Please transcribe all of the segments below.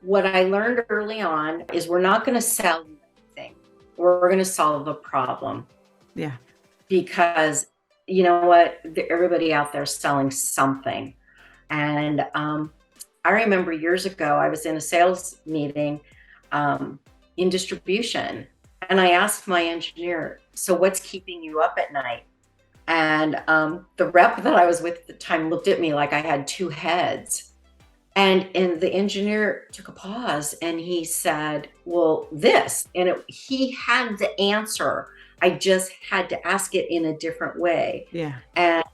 what I learned early on is we're not going to sell you anything. We're going to solve a problem. Yeah. Because you know what? Everybody out there is selling something. And I remember years ago, I was in a sales meeting in distribution. And I asked my engineer, so what's keeping you up at night? And the rep that I was with at the time looked at me like I had two heads. And the engineer took a pause and he said, well, this. And he had the answer. I just had to ask it in a different way. Yeah. And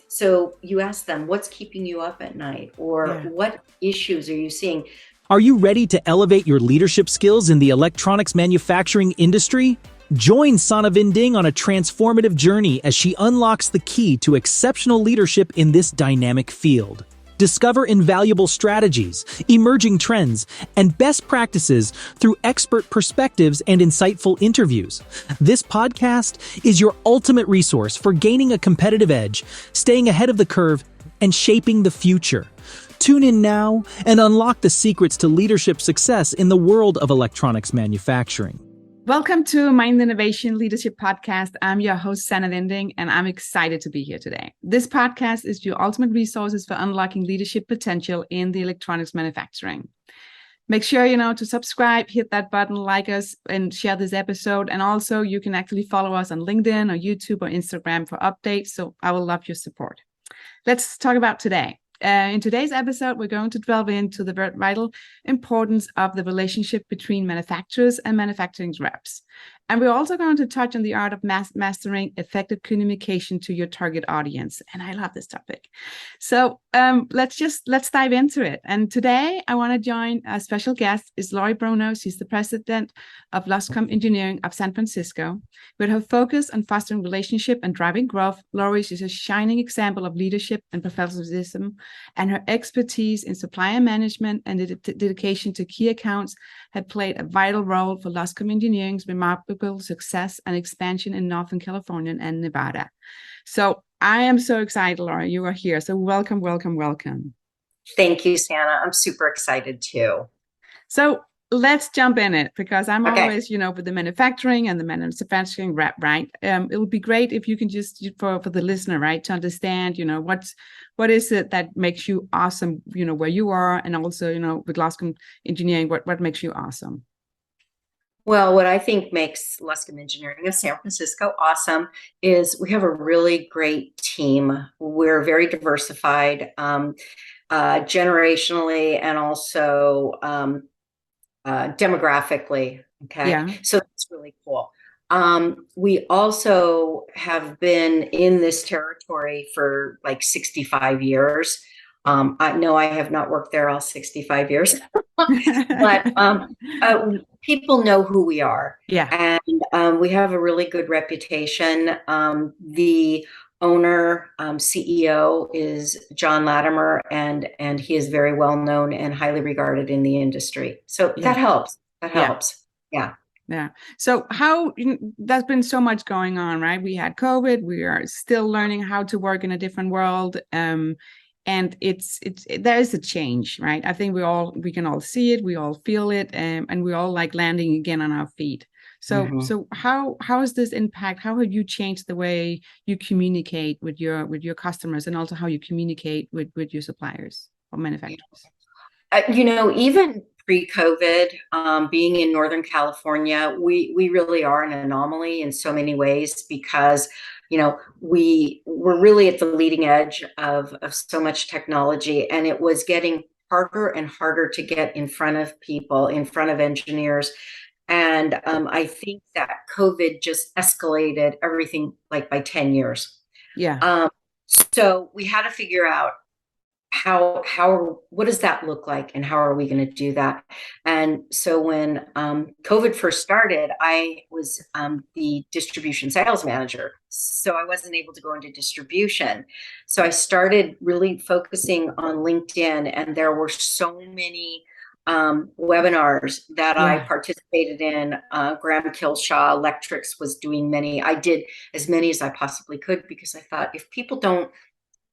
so you ask them, what's keeping you up at night? Or what issues are you seeing? Are you ready to elevate your leadership skills in the electronics manufacturing industry? Join Sannah Vinding on a transformative journey as she unlocks the key to exceptional leadership in this dynamic field. Discover invaluable strategies, emerging trends, and best practices through expert perspectives and insightful interviews. This podcast is your ultimate resource for gaining a competitive edge, staying ahead of the curve, and shaping the future. Tune in now and unlock the secrets to leadership success in the world of electronics manufacturing. Welcome to Mind Innovation Leadership Podcast. I'm your host, Sannah Vinding, and I'm excited to be here today. This podcast is your ultimate resources for unlocking leadership potential in the electronics manufacturing. Make sure, to subscribe, hit that button, like us, and share this episode. And also, you can actually follow us on LinkedIn or YouTube or Instagram for updates. So I will love your support. Let's talk about today. In today's episode, we're going to delve into the vital importance of the relationship between manufacturers and manufacturing reps. And we're also going to touch on the art of mastering effective communication to your target audience. And I love this topic. So let's dive into it. And today I want to join a special guest is Lori Bruno. She's the president of Luscombe Engineering of San Francisco. With her focus on fostering relationship and driving growth, Lori is a shining example of leadership and professionalism, and her expertise in supplier management and dedication to key accounts had played a vital role for Luscombe Engineering's remarkable success and expansion in Northern California and Nevada. So I am so excited, Laura, you are here. So welcome, welcome, welcome. Thank you, Sannah. I'm super excited too. So let's jump in it, because I'm always, with the manufacturing and the manufacturing rep, right? It would be great if you can just, for the listener, right, to understand, what is it that makes you awesome, where you are, and also, with Luscombe Engineering, what makes you awesome? Well, what I think makes Luscombe Engineering of San Francisco awesome is we have a really great team. We're very diversified, generationally and also demographically. Okay. Yeah. So that's really cool. We also have been in this territory for like 65 years. I know I have not worked there all 65 years, but people know who we are. Yeah. And we have a really good reputation. The owner, CEO is John Latimer, and he is very well known and highly regarded in the industry. So that helps. That helps. Yeah. Yeah. So there's been so much going on, right? We had COVID. We are still learning how to work in a different world. And there is a change, right? I think we can all see it, we all feel it, and we all like landing again on our feet. So so how has this impact? How have you changed the way you communicate with your customers, and also how you communicate with your suppliers or manufacturers? Even pre-COVID, being in Northern California, we really are an anomaly in so many ways, because we're really at the leading edge of so much technology, and it was getting harder and harder to get in front of people, in front of engineers. And I think that COVID just escalated everything like by 10 years. Yeah. So we had to figure out what does that look like, and how are we going to do that? And so when COVID first started, I was the distribution sales manager, so I wasn't able to go into distribution. So I started really focusing on LinkedIn, and there were so many webinars that I participated in. Graham Kilshaw Electrics was doing many. I did as many as I possibly could, because I thought,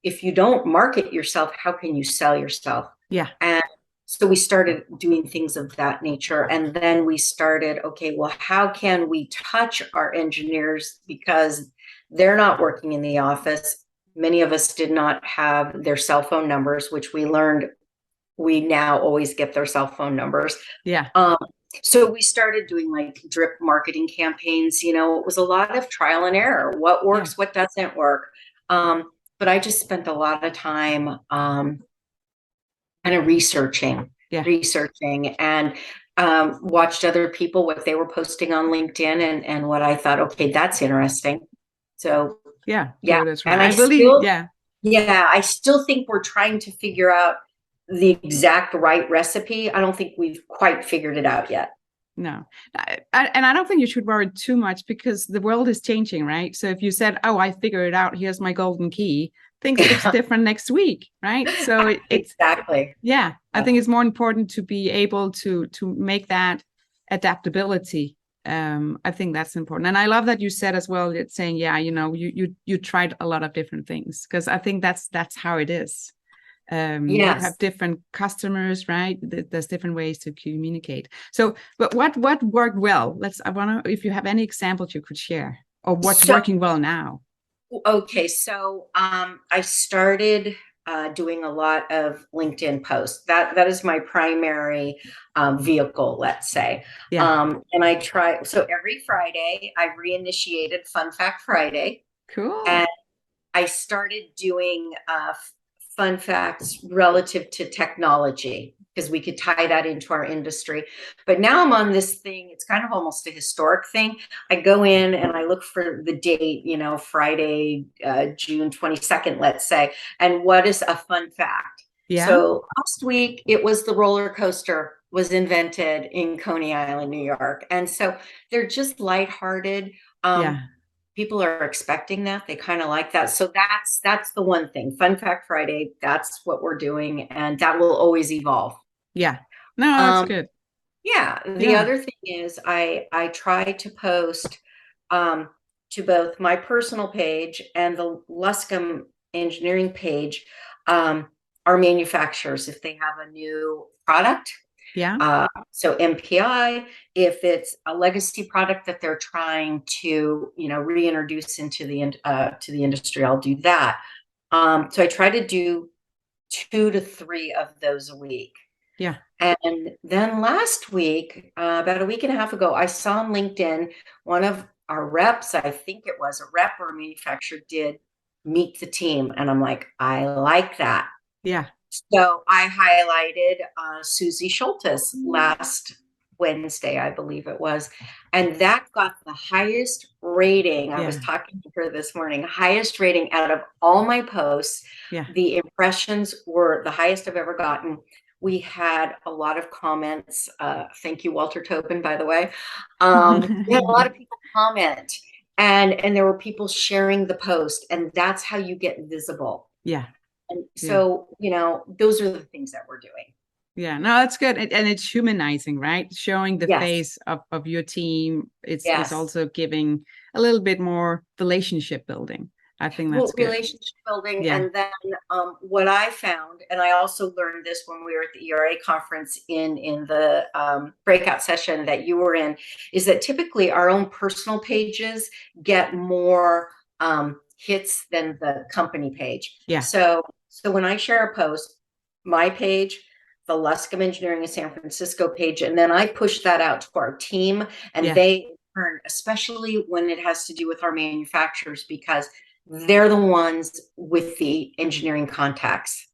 if you don't market yourself, how can you sell yourself? Yeah. And So we started doing things of that nature. And then we started, okay, well, how can we touch our engineers, because they're not working in the office. Many of us did not have their cell phone numbers, which we learned we now always get their cell phone numbers. Yeah. So we started doing like drip marketing campaigns. It was a lot of trial and error. What works, what doesn't work. But I just spent a lot of time kind of researching and watched other people, what they were posting on LinkedIn, and what I thought, okay, that's interesting. So yeah, that's right. And I still think we're trying to figure out the exact right recipe. I don't think we've quite figured it out yet. No, and I don't think you should worry too much, because the world is changing, right? So if you said, oh, I figured it out, here's my golden key, things looks different next week, right? So it's exactly. Yeah, I think it's more important to be able to make that adaptability. I think that's important. And I love that you said as well, it's saying, you tried a lot of different things, because I think that's how it is. You have different customers, right? There's different ways to communicate. So, but what worked well? If you have any examples you could share, or what's working well now. Okay, so I started doing a lot of LinkedIn posts. That is my primary vehicle, let's say. And I try. So every Friday, I've reinitiated Fun Fact Friday. Cool. And I started doing fun facts relative to technology, because we could tie that into our industry. But now I'm on this thing, it's kind of almost a historic thing. I go in and I look for the date, Friday, June 22nd, let's say, and what is a fun fact? So last week, it was the roller coaster was invented in Coney Island, New York. And so they're just lighthearted. People are expecting that. They kind of like that. So that's the one thing. Fun Fact Friday, that's what we're doing. And that will always evolve. Yeah. No, that's good. Yeah. The other thing is I try to post to both my personal page and the Luscombe engineering page, our manufacturers, if they have a new product. So MPI, if it's a legacy product that they're trying to, reintroduce into to the industry, I'll do that. So I try to do 2 to 3 of those a week. Yeah. And then last week, about a week and a half ago, I saw on LinkedIn, one of our reps, I think it was a rep or a manufacturer, did meet the team. And I'm like, I like that. Yeah. So I highlighted Susie Schultes last Wednesday, I believe it was, and that got the highest rating. I was talking to her this morning, highest rating out of all my posts. The impressions were the highest I've ever gotten. We had a lot of comments. Thank you, Walter Tobin, by the way. We had a lot of people comment, and there were people sharing the post, and that's how you get visible. Yeah. And so, those are the things that we're doing. Yeah, no, that's good. And it's humanizing, right? Showing the face of your team. It's also giving a little bit more relationship building. I think that's good. Relationship building. And then what I found, and I also learned this when we were at the ERA conference in the breakout session that you were in, is that typically our own personal pages get more hits than the company page. So when I share a post, my page, the Luscombe Engineering in San Francisco page, and then I push that out to our team, and they turn, especially when it has to do with our manufacturers, because they're the ones with the engineering contacts.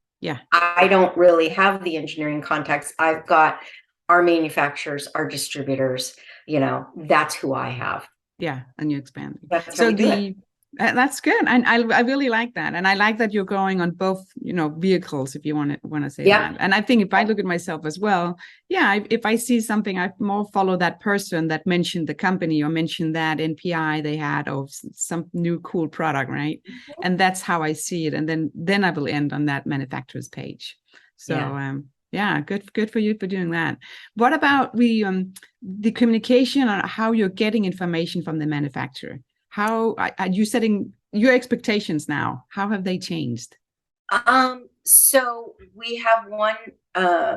I don't really have the engineering contacts. I've got our manufacturers, our distributors, that's who I have. And you expand. That's how we do it. That's good. And I really like that. And I like that you're going on both, vehicles, if you want to say that. And I think if I look at myself as well, if I see something, I more follow that person that mentioned the company or mentioned that NPI they had, or some new cool product, right? And that's how I see it. And then I will end on that manufacturer's page. So good for you for doing that. What about the communication on how you're getting information from the manufacturer? How are you setting your expectations now? How have they changed? So we have one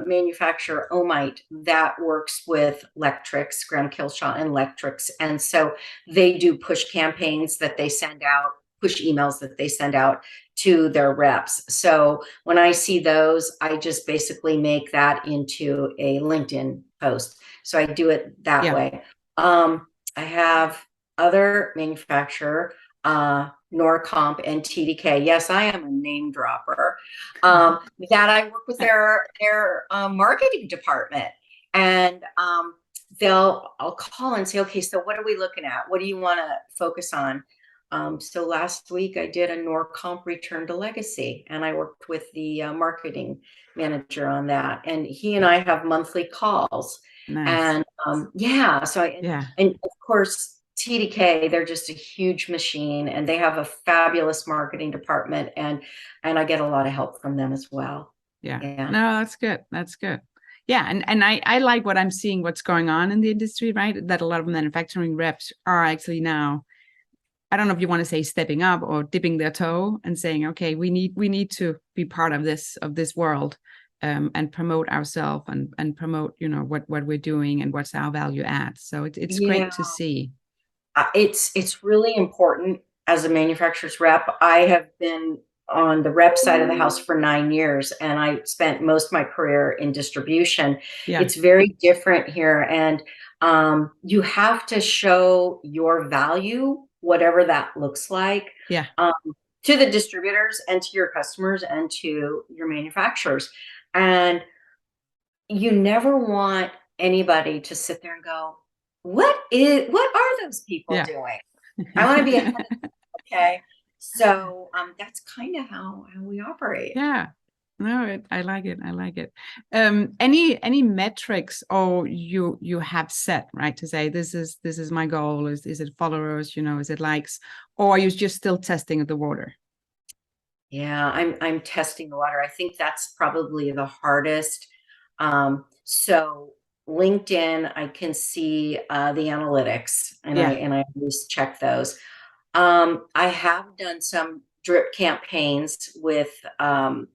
manufacturer, Omite, that works with Lectrix, Graham Killshaw and Lectrix. And so they do push campaigns that they send out, push emails that they send out to their reps. So when I see those, I just basically make that into a LinkedIn post. So I do it that way. I have other manufacturer, Norcomp and TDK. Yes, I am a name dropper. That I work with their marketing department, and I'll call and say, okay, so what are we looking at? What do you want to focus on? So last week I did a Norcomp return to legacy, and I worked with the marketing manager on that, and he and I have monthly calls. Nice. And and of course TDK, they're just a huge machine, and they have a fabulous marketing department, and I get a lot of help from them as well. No, that's good. That's good. Yeah, and I like what I'm seeing, what's going on in the industry, right? That a lot of manufacturing reps are actually now, I don't know if you want to say stepping up or dipping their toe and saying, okay, we need to be part of this world, and promote ourselves and promote, what we're doing and what's our value add. So it's great to see. It's really important as a manufacturer's rep. I have been on the rep side of the house for 9 years, and I spent most of my career in distribution. It's very different here, and you have to show your value, whatever that looks like, to the distributors and to your customers and to your manufacturers. And you never want anybody to sit there and go, what are those people doing? I want to be ahead of them. Okay. So that's kind of how we operate. Yeah. No, I like it. I like it. Any metrics or you have set, right, to say this is my goal? Is it followers? Is it likes, or are you just still testing the water? Yeah, I'm testing the water. I think that's probably the hardest. So LinkedIn, I can see the analytics, and I always check those. I have done some drip campaigns with and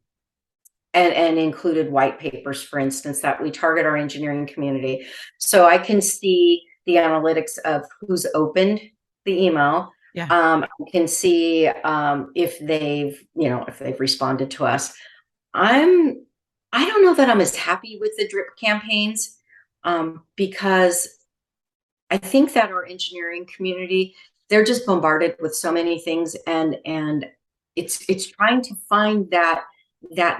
included white papers, for instance, that we target our engineering community. So I can see the analytics of who's opened the email. I can see if they've responded to us. I don't know that I'm as happy with the drip campaigns, because I think that our engineering community, they're just bombarded with so many things, and it's trying to find that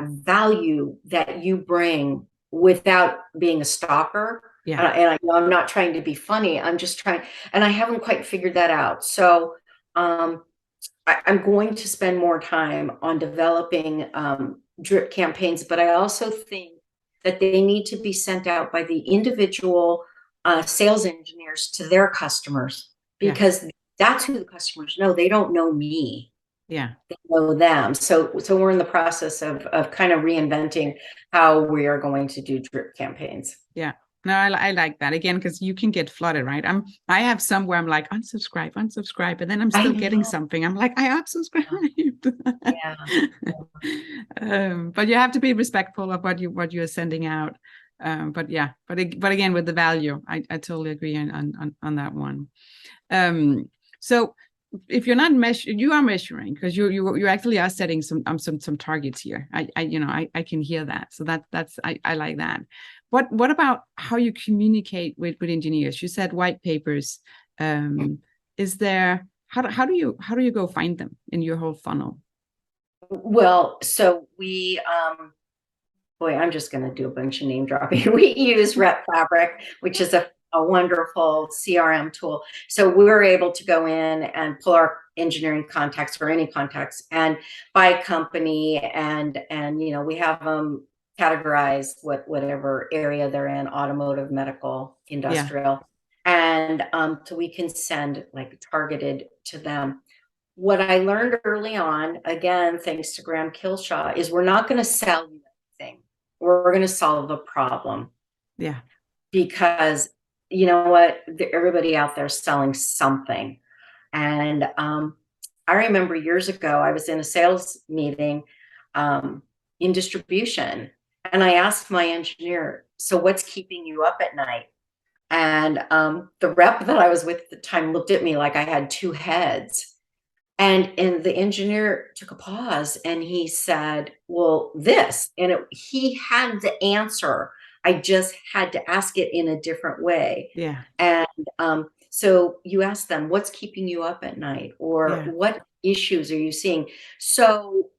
value that you bring without being a stalker. And I'm not trying to be funny. I'm just trying, and I haven't quite figured that out. So I'm going to spend more time on developing drip campaigns, but I also think that they need to be sent out by the individual sales engineers to their customers, because that's who the customers know. They don't know me. They know them. So we're in the process of kind of reinventing how we are going to do drip campaigns. No, I like that, again, because you can get flooded, right? I have some where I'm like, unsubscribe, and then I'm still getting something. I'm like, I unsubscribed. But you have to be respectful of what you're sending out. But again, with the value, I totally agree on that one. So if you're not you are measuring, because you actually are setting some targets here. I can hear that. So that's I like that. What about how you communicate with engineers? You said white papers. Is there, how do you go find them in your whole funnel? Well, so we I'm just going to do a bunch of name dropping. We use Rep Fabric, which is a wonderful CRM tool. So we were able to go in and pull our engineering contacts, or any contacts, and by company, and we have them categorized whatever area they're in: automotive, medical, industrial. And so we can send like targeted to them. What I learned early on, again, thanks to Graham Killshaw, is we're not going to sell you anything. We're going to solve the problem. Because you know what? Everybody out there is selling something. And I remember years ago, I was in a sales meeting, in distribution. And I asked my engineer, so what's keeping you up at night? And the rep that I was with at the time looked at me like I had two heads. And the engineer took a pause and he said, well, this. And he had the answer. I just had to ask it in a different way. Yeah. And so you ask them, what's keeping you up at night? Or Yeah. what issues are you seeing? So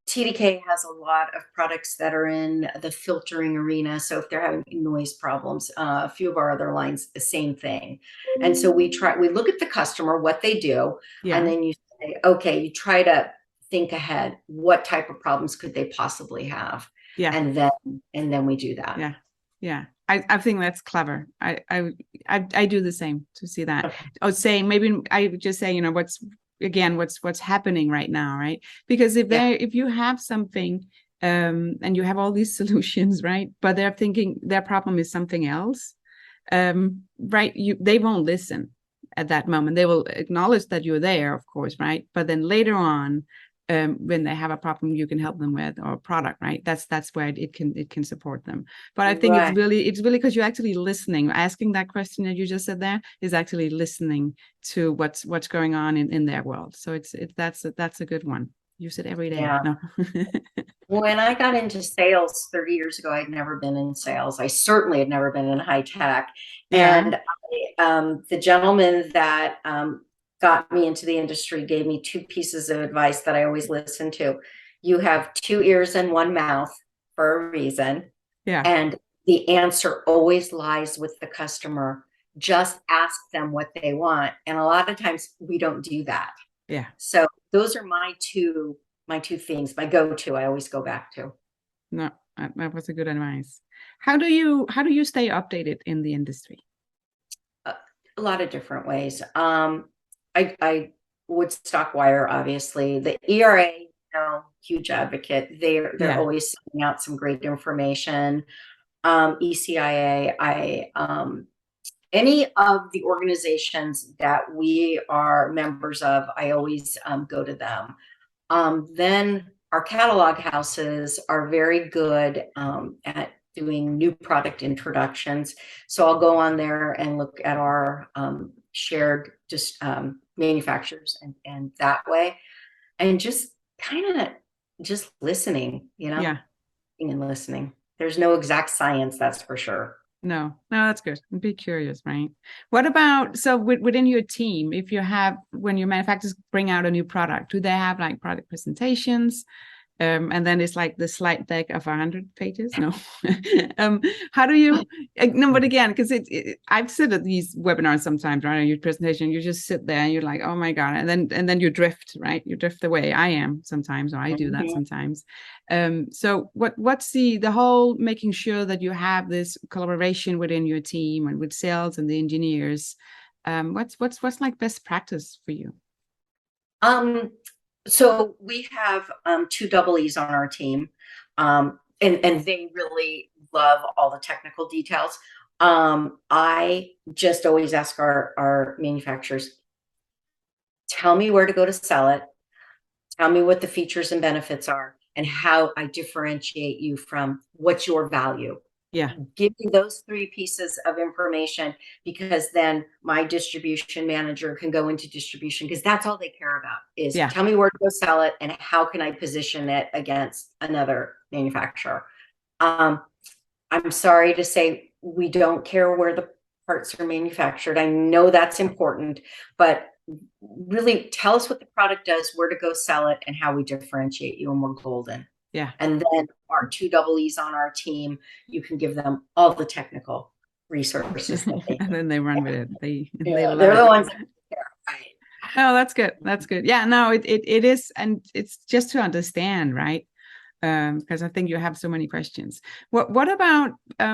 TDK has a lot of products that are in the filtering arena. So if they're having noise problems, a few of our other lines, the same thing. And so we look at the customer, what they do, Yeah. and then you say, okay, you try to think ahead. What type of problems could they possibly have? Yeah. And then we do that. Yeah. Yeah. I think that's clever. I do the same to see that. Okay. I would say, maybe I would just say, you know, what's happening right now, right? Because if you have something and you have all these solutions, right, but they're thinking their problem is something else, right, they won't listen at that moment. They will acknowledge that you're there, of course, right? But then later on, when they have a problem you can help them with, or a product, right, that's where it can support them. But I think it's really because you're actually listening. Asking that question that you just said there is actually listening to what's going on in their world. So that's a good one. Use it every day. Yeah. No. When I got into sales 30 years ago, I'd never been in sales. I certainly had never been in high tech. Yeah. And the gentleman that got me into the industry gave me two pieces of advice that I always listen to. You have two ears and one mouth for a reason. Yeah. And the answer always lies with the customer. Just ask them what they want. And a lot of times we don't do that. Yeah. So those are my two things, my go-to. I always go back to. No, that was a good advice. How do you stay updated in the industry? A lot of different ways. I Woodstock Wire, obviously, the ERA, huge advocate. They're always sending out some great information. ECIA, any of the organizations that we are members of, I always go to them. Then our catalog houses are very good at doing new product introductions. So I'll go on there and look at our shared manufacturers and that way, and just kind of just listening, Yeah. and listening. There's no exact science, that's for sure. No, that's good. Be curious, right? What about, so within your team, when your manufacturers bring out a new product, do they have like product presentations? And then it's like the slide deck of 100 pages. No. How do you? No, but again, because I've sit at these webinars sometimes, right? On your presentation, you just sit there and you're like, oh my god, and then you drift, right? You drift away. I am sometimes, or I do that sometimes. So what's the whole making sure that you have this collaboration within your team and with sales and the engineers? What's like best practice for you? So we have two double E's on our team, and they really love all the technical details. I just always ask our manufacturers, tell me where to go to sell it, tell me what the features and benefits are, and how I differentiate you from what's your value. Yeah. Give me those three pieces of information, because then my distribution manager can go into distribution, because that's all they care about is tell me where to go sell it and how can I position it against another manufacturer. I'm sorry to say we don't care where the parts are manufactured. I know that's important, but really tell us what the product does, where to go sell it, and how we differentiate you, and we're golden. Yeah. And then our two double E's on our team, you can give them all the technical resources. And then they run with it. They're the ones that care, right? Oh, that's good. That's good. Yeah, no, it is. And it's just to understand, right? Because I think you have so many questions. What about, I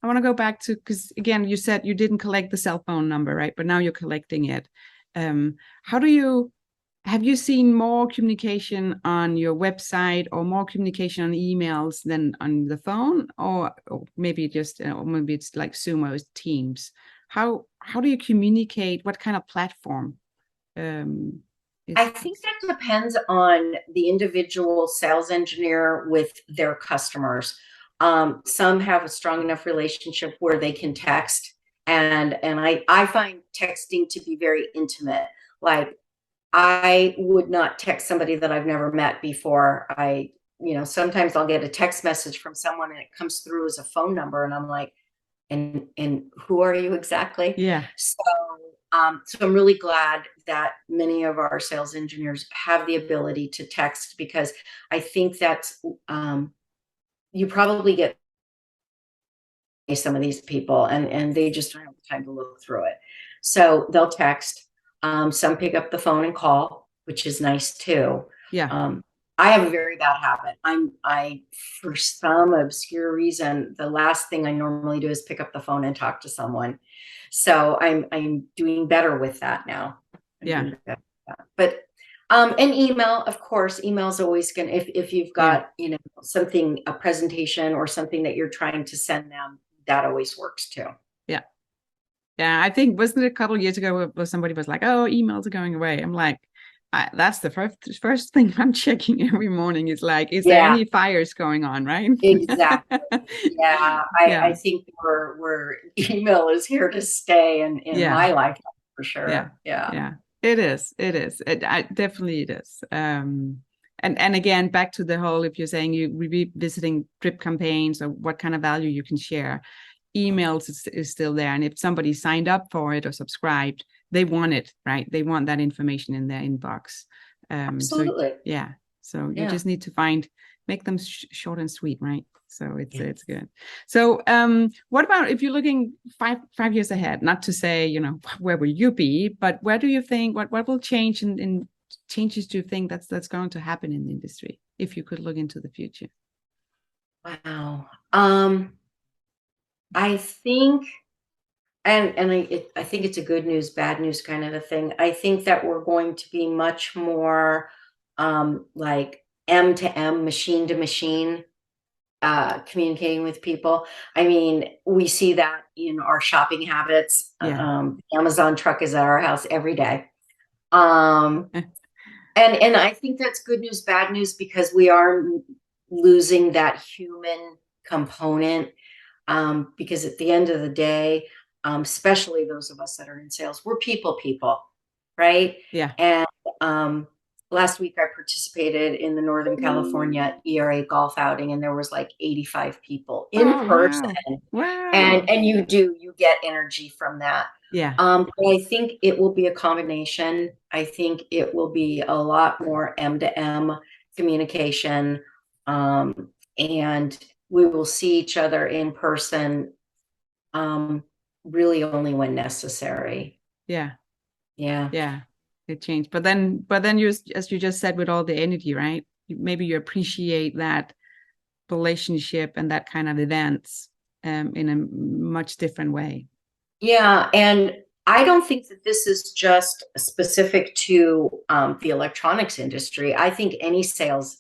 want to go back to, because again, you said you didn't collect the cell phone number, right? But now you're collecting it. Have you seen more communication on your website or more communication on emails than on the phone, or maybe it's like Zoom or Teams? How do you communicate? What kind of platform I think that depends on the individual sales engineer with their customers. Some have a strong enough relationship where they can text, and I find texting to be very intimate. Like, I would not text somebody that I've never met before. Sometimes I'll get a text message from someone and it comes through as a phone number, and I'm like, and who are you exactly? Yeah. So I'm really glad that many of our sales engineers have the ability to text, because I think that's you probably get some of these people and they just don't have the time to look through it. So they'll text. Some pick up the phone and call, which is nice too. Yeah. I have a very bad habit. I for some obscure reason, the last thing I normally do is pick up the phone and talk to someone. So I'm doing better with that now. Yeah. But and email, of course, email is always gonna, if you've got, something, a presentation or something that you're trying to send them, that always works too. Yeah. Yeah. I think, wasn't it a couple of years ago where somebody was like, oh, emails are going away. I'm like, that's the first thing I'm checking every morning is like, is there any fires going on, right? Exactly. Yeah. I think we're email is here to stay in my life for sure. Yeah. It is. It definitely it is. And again, back to the whole, if you're saying you revisiting drip campaigns or what kind of value you can share, emails is still there. And if somebody signed up for it or subscribed, they want it, right? They want that information in their inbox. Absolutely. So you just need to make them short and sweet, right? So it's good. So what about if you're looking five years ahead? Not to say, where will you be, but where do you think what will change in changes do you think that's going to happen in the industry if you could look into the future? Wow. I think, I think it's a good news, bad news kind of a thing. I think that we're going to be much more like M to M, machine to machine, communicating with people. I mean, we see that in our shopping habits. Amazon truck is at our house every day. And I think that's good news, bad news, because we are losing that human component. Because at the end of the day, especially those of us that are in sales, we're people, right? Yeah. And last week I participated in the Northern California ERA golf outing, and there was like 85 people in person. Wow. And you get energy from that. Yeah. But I think it will be a combination. I think it will be a lot more M to M communication. And we will see each other in person, really only when necessary. Yeah. Yeah. It changed. But then you, as you just said, with all the energy, right? Maybe you appreciate that relationship and that kind of events in a much different way. Yeah. And I don't think that this is just specific to the electronics industry. I think any sales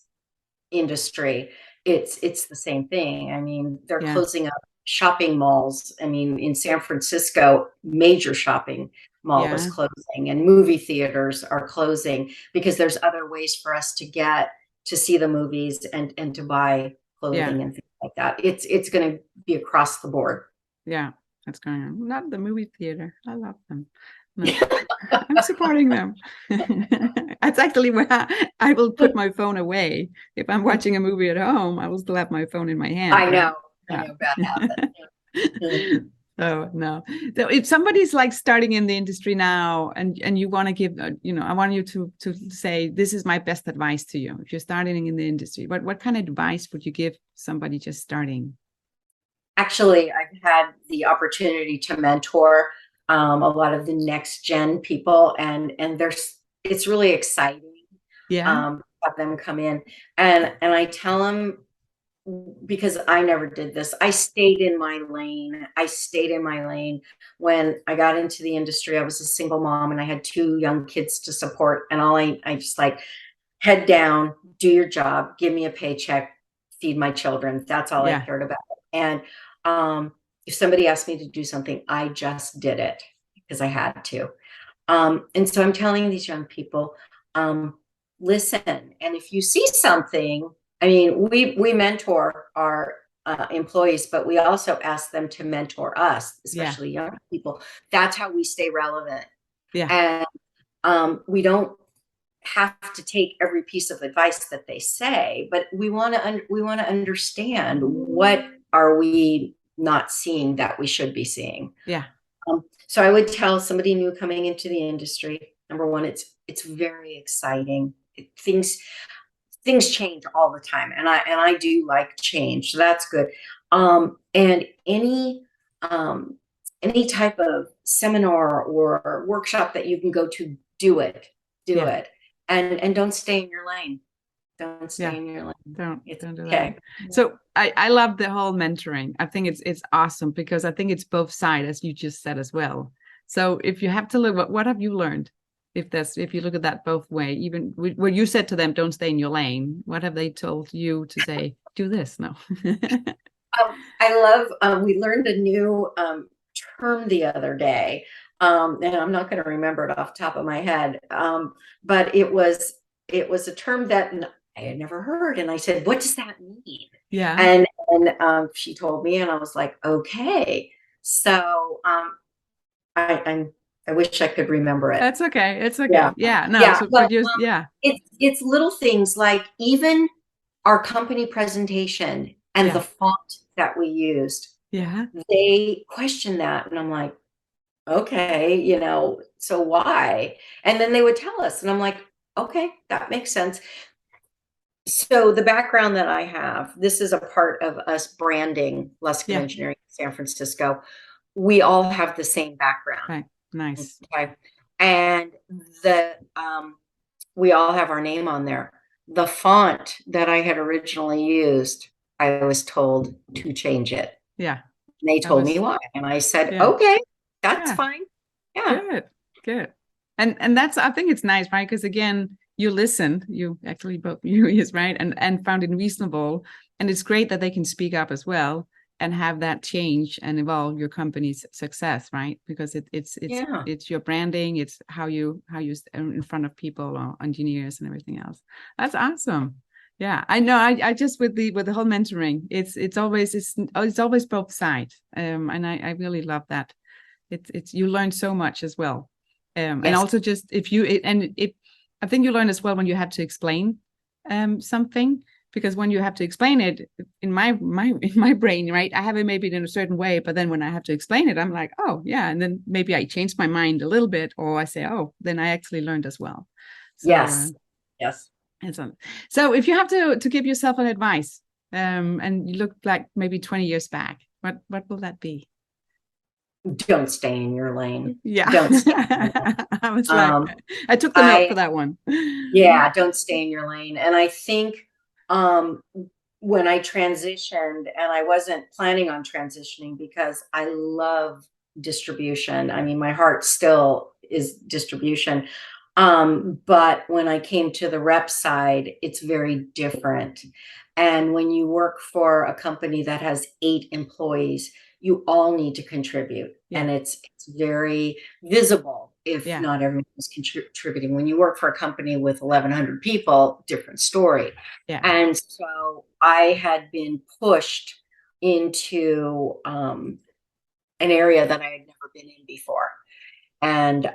industry, it's the same thing. I mean, they're closing up shopping malls. I mean, in San Francisco, major shopping mall was closing, and movie theaters are closing because there's other ways for us to get to see the movies and to buy clothing and things like that. It's going to be across the board. Yeah, that's going on. Not the movie theater. I love them. No. I'm supporting them. That's actually where I will put my phone away. If I'm watching a movie at home, I will still have my phone in my hand. I know. I know, bad habit. So no. So if somebody's like starting in the industry now, and you want to give, I want you to say, this is my best advice to you. If you're starting in the industry, what kind of advice would you give somebody just starting? Actually, I've had the opportunity to mentor a lot of the next gen people, and it's really exciting. Have them come in, and I tell them, because I never did this, I stayed in my lane. When I got into the industry, I was a single mom and I had 2 young kids to support, and all I just like, head down, do your job, give me a paycheck, feed my children. That's all I cared about. And if somebody asked me to do something, I just did it because I had to. And so I'm telling these young people, listen. And if you see something, I mean, we mentor our employees, but we also ask them to mentor us, especially young people. That's how we stay relevant. Yeah. And we don't have to take every piece of advice that they say, but we want to understand, what are we not seeing that we should be seeing. Yeah. So I would tell somebody new coming into the industry, number one, it's very exciting. Things change all the time, and I do like change, so that's good. And any type of seminar or workshop that you can go to, do it. And don't stay in your lane. Don't stay in your lane. Don't do that. So I love the whole mentoring. I think it's awesome, because I think it's both sides, as you just said as well. So if you have to look, what have you learned? If you look at that both way, even when you said to them, don't stay in your lane, what have they told you to say? Do this? No. I love, we learned a new term the other day. And I'm not going to remember it off the top of my head. But it was a term that I had never heard. And I said, what does that mean? Yeah. And she told me, and I was like, okay. So I wish I could remember it. That's okay. It's okay. Yeah. No. Yeah. So, Well, yeah. It's little things, like even our company presentation and the font that we used. Yeah. They questioned that, and I'm like, okay, so why? And then they would tell us, and I'm like, okay, that makes sense. So the background that I have, this is a part of us branding Luscombe Engineering in San Francisco. We all have the same background. Right. Nice. Okay. And we all have our name on there. The font that I had originally used, I was told to change it. Yeah. And they told me why. And I said, okay, that's fine. Yeah. Good. And that's, I think it's nice, right? Because again, you listened, you actually both yes, right? And found it reasonable. And it's great that they can speak up as well and have that change and evolve your company's success, right? Because it's your branding, it's how you in front of people or engineers and everything else. That's awesome. Yeah, I know. I just with the whole mentoring, it's always both sides. And I really love that. It's you learn so much as well. And also just I think you learn as well when you have to explain something. Because when you have to explain it in my brain, right, I have it maybe in a certain way, but then when I have to explain it, I'm like, oh yeah, and then maybe I change my mind a little bit, or I say, oh, then I actually learned as well. So, yes. So if you have to give yourself an advice, and you look like maybe 20 years back, what will that be? Don't stay in your lane. Yeah. Don't stay I was like, I took the note for that one. Yeah, don't stay in your lane. And I think when I transitioned, and I wasn't planning on transitioning because I love distribution. I mean, my heart still is distribution. But when I came to the rep side, it's very different. And when you work for a company that has 8 employees, you all need to contribute. And it's very visible if not everyone is contributing. When you work for a company with 1,100 people, different story. And so I had been pushed into an area that I had never been in before. And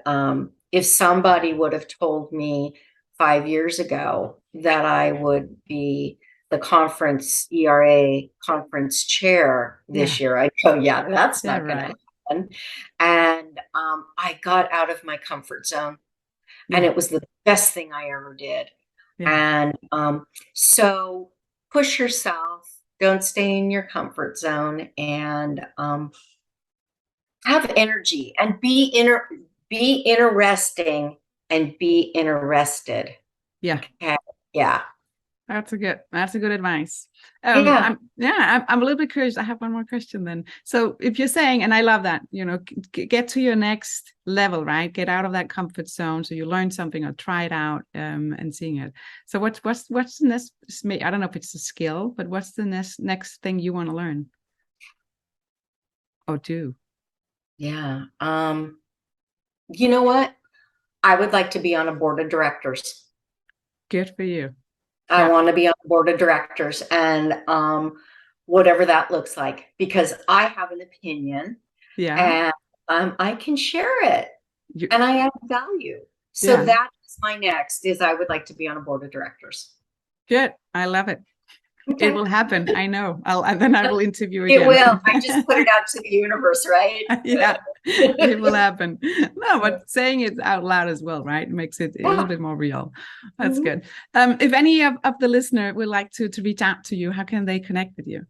if somebody would have told me 5 years ago that I would be the conference ERA conference chair this year, I'd go, that's not going to happen. And I got out of my comfort zone, and it was the best thing I ever did. And so push yourself, don't stay in your comfort zone, and have energy, and be interesting, and be interested. Yeah. Okay. Yeah. That's a good advice. I'm a little bit curious. I have one more question then. So if you're saying, and I love that, get to your next level, right? Get out of that comfort zone. So you learn something or try it out, and seeing it. So what's the next, I don't know if it's a skill, but what's the next thing you want to learn or do? Yeah. You know what? I would like to be on a board of directors. Good for you. I want to be on the board of directors, and whatever that looks like, because I have an opinion, and I can share it, and I add value. So that is my next, is I would like to be on a board of directors. Good. I love it. Okay. It will happen. I know. Then I will interview again. It will. I just put it out to the universe, right? Yeah, it will happen. No, but saying it out loud as well, right? Makes it a little bit more real. That's good. If any of the listener would like to reach out to you, how can they connect with you?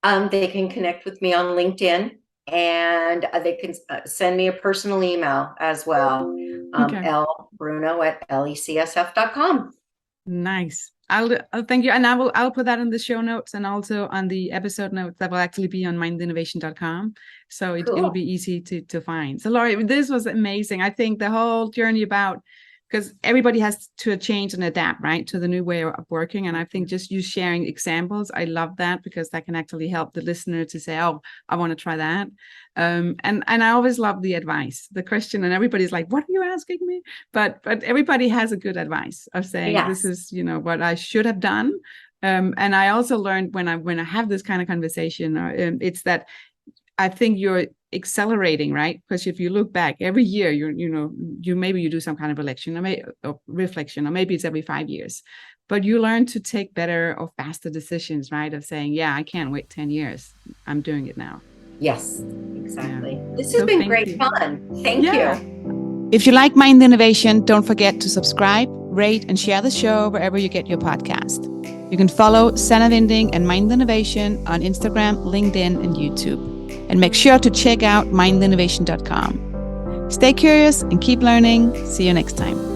They can connect with me on LinkedIn, and they can send me a personal email as well. lbruno@lecsf.com. Nice. I'll thank you, and I'll put that in the show notes and also on the episode notes that will actually be on mindinnovation.com. So it'll be easy to find. So Lori, this was amazing. I think the whole journey about, because everybody has to change and adapt, right, to the new way of working. And I think just you sharing examples, I love that, because that can actually help the listener to say, oh, I want to try that. And I always love the advice, the question, and everybody's like, what are you asking me? But everybody has a good advice of saying, this is, what I should have done. And I also learned when I have this kind of conversation, it's that I think you're accelerating, right? Because if you look back every year, maybe you do some kind of reflection, or maybe it's every 5 years, but you learn to take better or faster decisions, right? Of saying, I can't wait 10 years. I'm doing it now. Yes, exactly. This has been great fun. Thank you. If you like Mind Innovation, don't forget to subscribe, rate, and share the show wherever you get your podcast. You can follow Sannah Vinding and Mind Innovation on Instagram, LinkedIn, and YouTube. And make sure to check out mindinnovation.com. Stay curious and keep learning. See you next time.